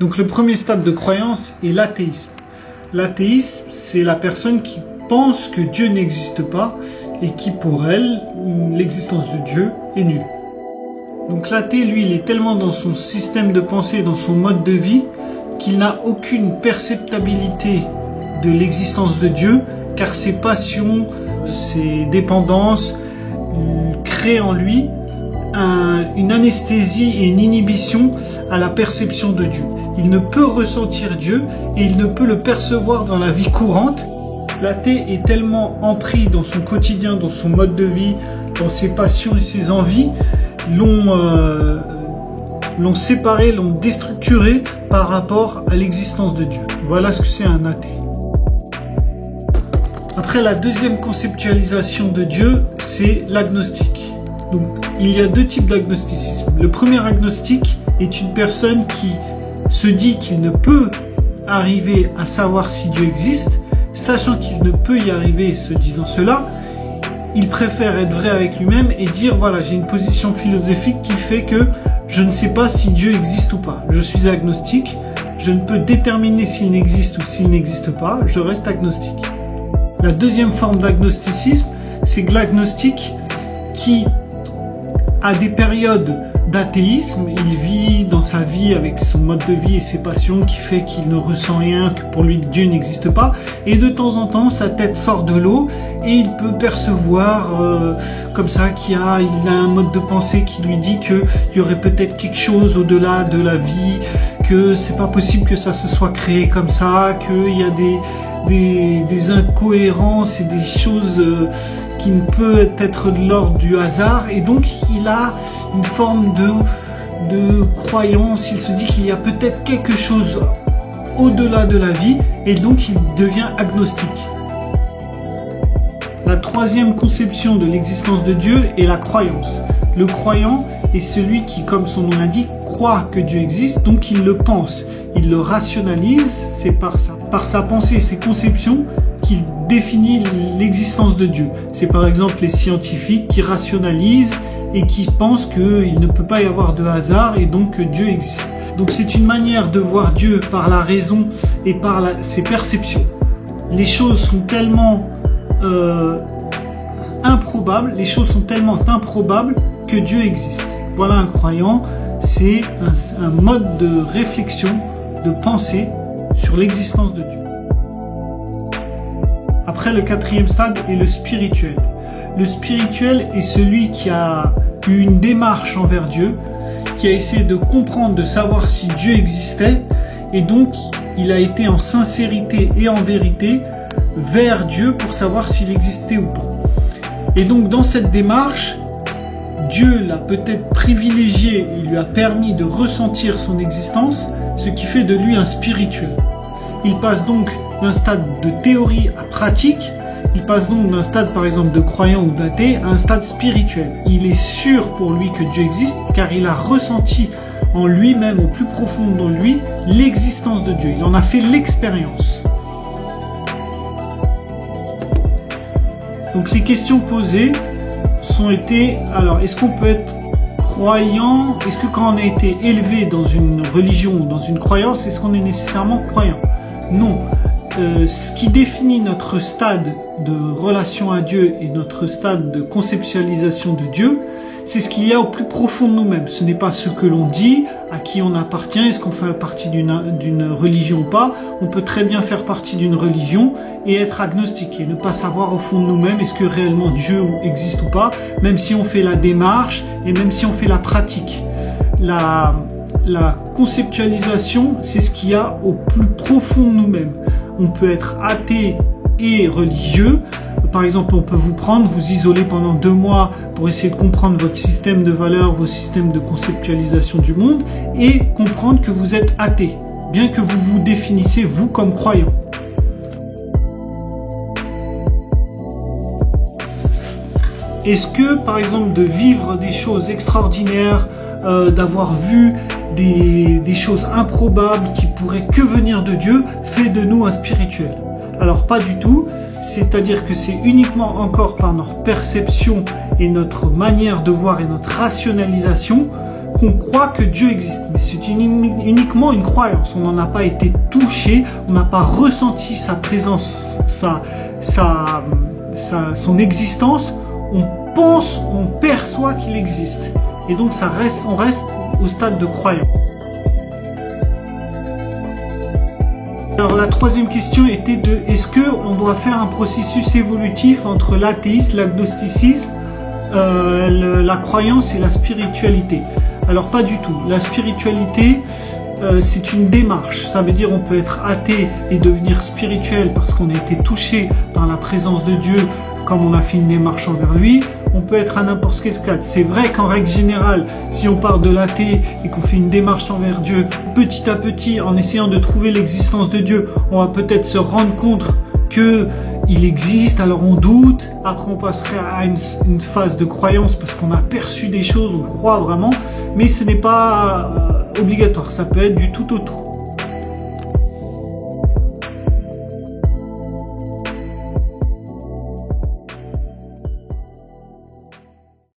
Donc le premier stade de croyance est l'athéisme. L'athéisme, c'est la personne qui pense que Dieu n'existe pas et qui, pour elle, l'existence de Dieu est nulle. Donc l'athée, lui, il est tellement dans son système de pensée, dans son mode de vie, qu'il n'a aucune perceptabilité de l'existence de Dieu, car ses passions, ses dépendances créent en lui une anesthésie et une inhibition à la perception de Dieu. Il ne peut ressentir Dieu et il ne peut le percevoir dans la vie courante. L'athée est tellement empris dans son quotidien, dans son mode de vie, dans ses passions et ses envies, l'ont séparé, l'ont déstructuré par rapport à l'existence de Dieu. Voilà ce que c'est un athée. Après, la deuxième conceptualisation de Dieu, c'est l'agnostique. Donc, il y a deux types d'agnosticisme. Le premier agnostique est une personne qui se dit qu'il ne peut arriver à savoir si Dieu existe, sachant qu'il ne peut y arriver se disant cela. Il préfère être vrai avec lui-même et dire voilà, j'ai une position philosophique qui fait que je ne sais pas si Dieu existe ou pas. Je suis agnostique, je ne peux déterminer s'il n'existe ou s'il n'existe pas, je reste agnostique. La deuxième forme d'agnosticisme, c'est l'agnostique qui a des périodes d'athéisme, il vit dans sa vie avec son mode de vie et ses passions qui fait qu'il ne ressent rien, que pour lui Dieu n'existe pas, et de temps en temps sa tête sort de l'eau et il peut percevoir comme ça il a un mode de pensée qui lui dit qu'il y aurait peut-être quelque chose au-delà de la vie, que c'est pas possible que ça se soit créé comme ça, qu'il y a des incohérences et des choses qui ne peut être de l'ordre du hasard, et donc il a une forme de croyance, il se dit qu'il y a peut-être quelque chose au-delà de la vie, et donc il devient agnostique. La troisième conception de l'existence de Dieu est la croyance. Le croyant est celui qui, comme son nom l'indique, croit que Dieu existe, donc il le pense, il le rationalise, c'est par sa pensée et ses conceptions qu'il définit l'existence de Dieu. C'est par exemple les scientifiques qui rationalisent et qui pensent qu'il ne peut pas y avoir de hasard et donc que Dieu existe. Donc c'est une manière de voir Dieu par la raison et par ses perceptions. Les choses sont tellement improbables, que Dieu existe. Voilà un croyant, c'est un mode de réflexion, de pensée sur l'existence de Dieu. Après, le quatrième stade est le spirituel. Le spirituel est celui qui a eu une démarche envers Dieu, qui a essayé de comprendre, de savoir si Dieu existait, et donc il a été en sincérité et en vérité vers Dieu pour savoir s'il existait ou pas. Et donc dans cette démarche, Dieu l'a peut-être privilégié, il lui a permis de ressentir son existence, ce qui fait de lui un spirituel. Il passe donc d'un stade de théorie à pratique, il passe donc d'un stade par exemple de croyant ou d'athée à un stade spirituel. Il est sûr pour lui que Dieu existe car il a ressenti en lui-même, au plus profond de lui, l'existence de Dieu. Il en a fait l'expérience. Donc les questions posées sont été, alors est-ce qu'on peut être croyant, est-ce que quand on a été élevé dans une religion ou dans une croyance, est-ce qu'on est nécessairement croyant? Non. Ce qui définit notre stade de relation à Dieu et notre stade de conceptualisation de Dieu, c'est ce qu'il y a au plus profond de nous-mêmes. Ce n'est pas ce que l'on dit, à qui on appartient, est-ce qu'on fait partie d'une religion ou pas. On peut très bien faire partie d'une religion et être agnostique et ne pas savoir au fond de nous-mêmes est-ce que réellement Dieu existe ou pas, même si on fait la démarche et même si on fait la pratique. La conceptualisation, c'est ce qu'il y a au plus profond de nous-mêmes. On peut être athée et religieux. Par exemple, on peut vous isoler pendant 2 mois pour essayer de comprendre votre système de valeurs, vos systèmes de conceptualisation du monde et comprendre que vous êtes athée, bien que vous vous définissez vous comme croyant. Est-ce que, par exemple, de vivre des choses extraordinaires, d'avoir vu des choses improbables qui pourraient que venir de Dieu, fait de nous un spirituel? Alors pas du tout, c'est-à-dire que c'est uniquement encore par notre perception et notre manière de voir et notre rationalisation qu'on croit que Dieu existe. Mais c'est uniquement une croyance. On n'en a pas été touché, on n'a pas ressenti sa présence, son existence. On pense, on perçoit qu'il existe. Et donc on reste au stade de croyance. Alors la troisième question était de est-ce qu'on doit faire un processus évolutif entre l'athéisme, l'agnosticisme, la croyance et la spiritualité? Alors pas du tout. La spiritualité, c'est une démarche. Ça veut dire on peut être athée et devenir spirituel parce qu'on a été touché par la présence de Dieu, comme on a fait une démarche envers lui. On peut être à n'importe quel stade. C'est vrai qu'en règle générale, si on part de l'athée et qu'on fait une démarche envers Dieu, petit à petit, en essayant de trouver l'existence de Dieu, on va peut-être se rendre compte qu'il existe, alors on doute. Après, on passerait à une phase de croyance parce qu'on a perçu des choses, on croit vraiment, mais ce n'est pas obligatoire. Ça peut être du tout au tout.